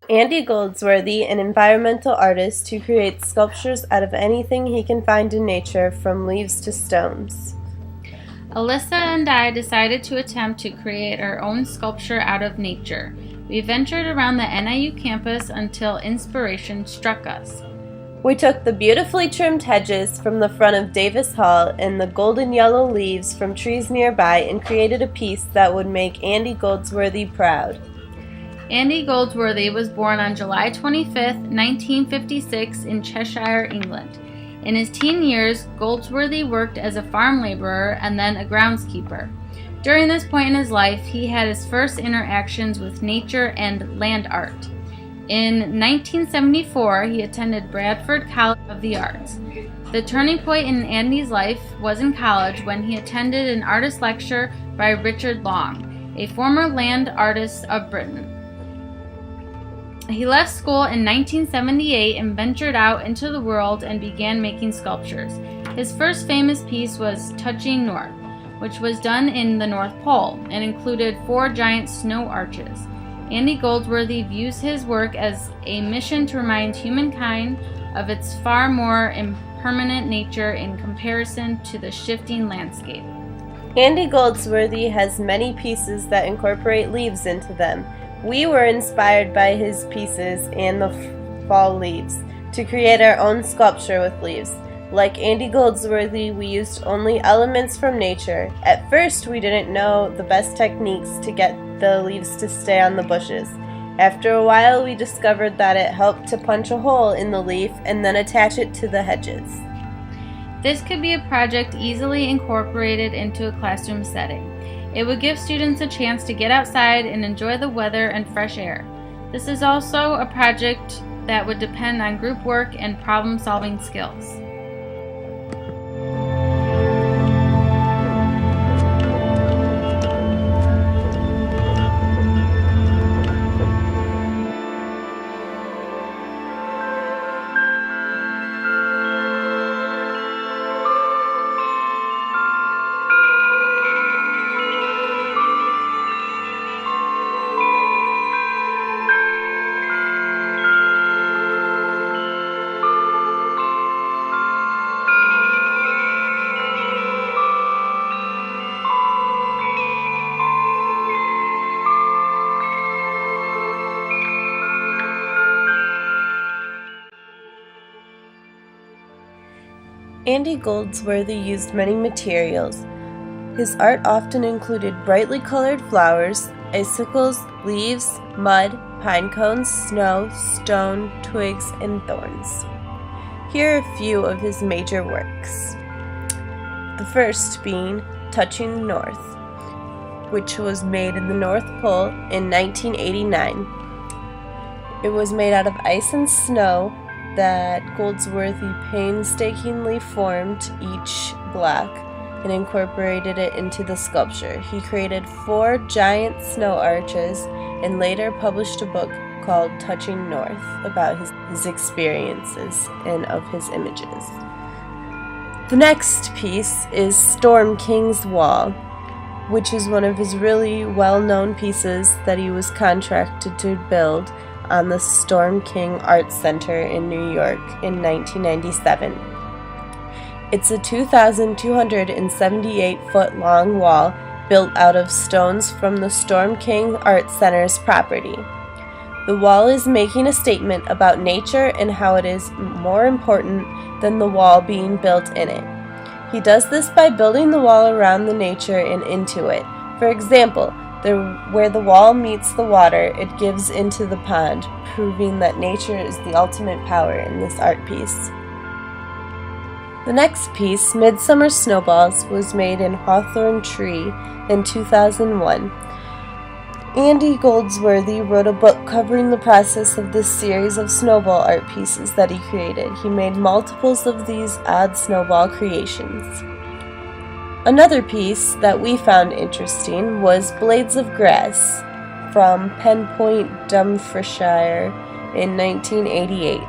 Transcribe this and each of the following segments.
Andy Goldsworthy, an environmental artist who creates sculptures out of anything he can find in nature, from leaves to stones. Alyssa and I decided to attempt to create our own sculpture out of nature. We ventured around the NIU campus until inspiration struck us. We took the beautifully trimmed hedges from the front of Davis Hall and the golden yellow leaves from trees nearby and created a piece that would make Andy Goldsworthy proud. Andy Goldsworthy was born on July 25, 1956 in Cheshire, England. In his teen years, Goldsworthy worked as a farm laborer and then a groundskeeper. During this point in his life, he had his first interactions with nature and land art. In 1974, he attended Bradford College of the Arts. The turning point in Andy's life was in college when he attended an artist lecture by Richard Long, a former land artist of Britain. He left school in 1978 and ventured out into the world and began making sculptures. His first famous piece was Touching North, which was done in the North Pole and included 4 giant snow arches. Andy Goldsworthy views his work as a mission to remind humankind of its far more impermanent nature in comparison to the shifting landscape. Andy Goldsworthy has many pieces that incorporate leaves into them. We were inspired by his pieces and the fall leaves to create our own sculpture with leaves. Like Andy Goldsworthy, we used only elements from nature. At first, we didn't know the best techniques to get the leaves to stay on the bushes. After a while, we discovered that it helped to punch a hole in the leaf and then attach it to the hedges. This could be a project easily incorporated into a classroom setting. It would give students a chance to get outside and enjoy the weather and fresh air. This is also a project that would depend on group work and problem-solving skills. Andy Goldsworthy used many materials. His art often included brightly colored flowers, icicles, leaves, mud, pine cones, snow, stone, twigs, and thorns. Here are a few of his major works. The first being Touching North, which was made in the North Pole in 1989. It was made out of ice and snow that Goldsworthy painstakingly formed each block and incorporated it into the sculpture. He created 4 giant snow arches and later published a book called Touching North about his experiences and of his images. The next piece is Storm King's Wall, which is one of his really well-known pieces that he was contracted to build on the Storm King Art Center in New York in 1997. It's a 2,278-foot long wall built out of stones from the Storm King Art Center's property. The wall is making a statement about nature and how it is more important than the wall being built in it. He does this by building the wall around the nature and into it. For example, where the wall meets the water, it gives into the pond, proving that nature is the ultimate power in this art piece. The next piece, Midsummer Snowballs, was made in hawthorn tree in 2001. Andy Goldsworthy wrote a book covering the process of this series of snowball art pieces that he created. He made multiples of these odd snowball creations. Another piece that we found interesting was Blades of Grass from Pen Point, Dumfriesshire in 1988.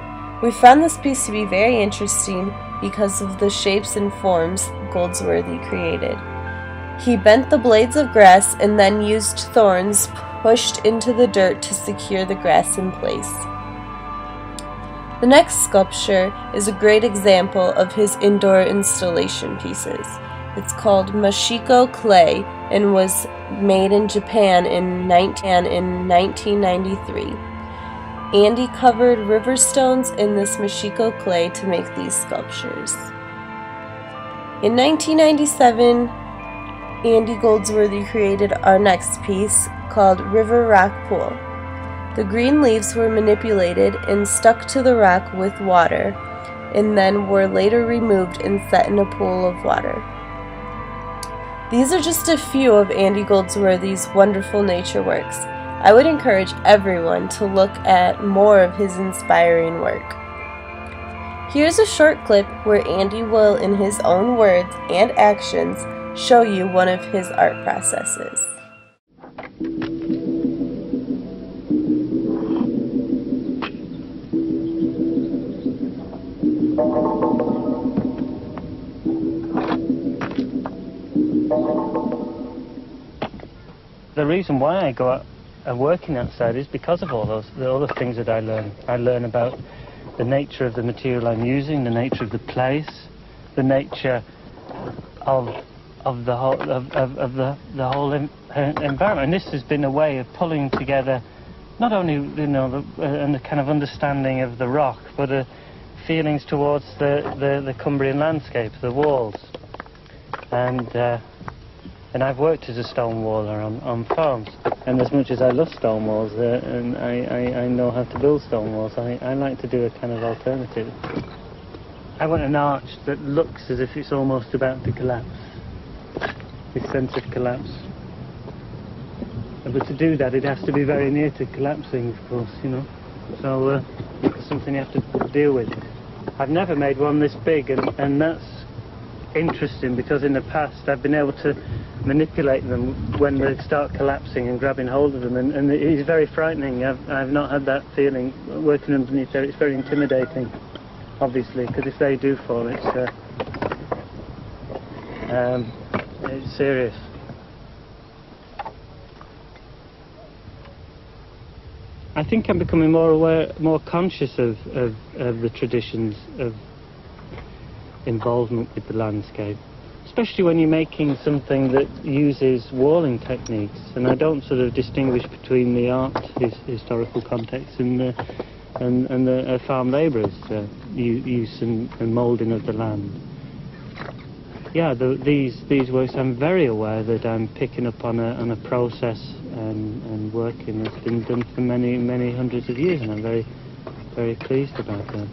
We found this piece to be very interesting because of the shapes and forms Goldsworthy created. He bent the blades of grass and then used thorns pushed into the dirt to secure the grass in place. The next sculpture is a great example of his indoor installation pieces. It's called Mashiko Clay and was made in Japan in 1993. Andy covered river stones in this Mashiko clay to make these sculptures. In 1997, Andy Goldsworthy created our next piece called River Rock Pool. The green leaves were manipulated and stuck to the rock with water, and then were later removed and set in a pool of water. These are just a few of Andy Goldsworthy's wonderful nature works. I would encourage everyone to look at more of his inspiring work. Here's a short clip where Andy will, in his own words and actions, show you one of his art processes. The reason why I go out working outside is because of all the other things that I learn. I learn about the nature of the material I'm using, the nature of the place, the nature of the whole environment. And this has been a way of pulling together not only the kind of understanding of the rock, but feelings towards the Cumbrian landscape, the walls. And I've worked as a stone waller on farms, and as much as I love stone walls, and I know how to build stone walls, I like to do a kind of alternative. I want an arch that looks as if it's almost about to collapse, this sense of collapse. But to do that, it has to be very near to collapsing, of course, you know. So it's something you have to deal with. I've never made one this big, and that's interesting, because in the past I've been able to manipulate them when they start collapsing and grabbing hold of them, and it is very frightening. I've not had that feeling working underneath there. It's very intimidating, obviously, because if they do fall, it's serious. I think I'm becoming more aware, more conscious of the traditions of involvement with the landscape, especially when you're making something that uses walling techniques. And I don't sort of distinguish between the art historical context and the farm labourers' use and moulding of the land. Yeah, these works, I'm very aware that I'm picking up on a process and working that's been done for many hundreds of years, and I'm very pleased about that.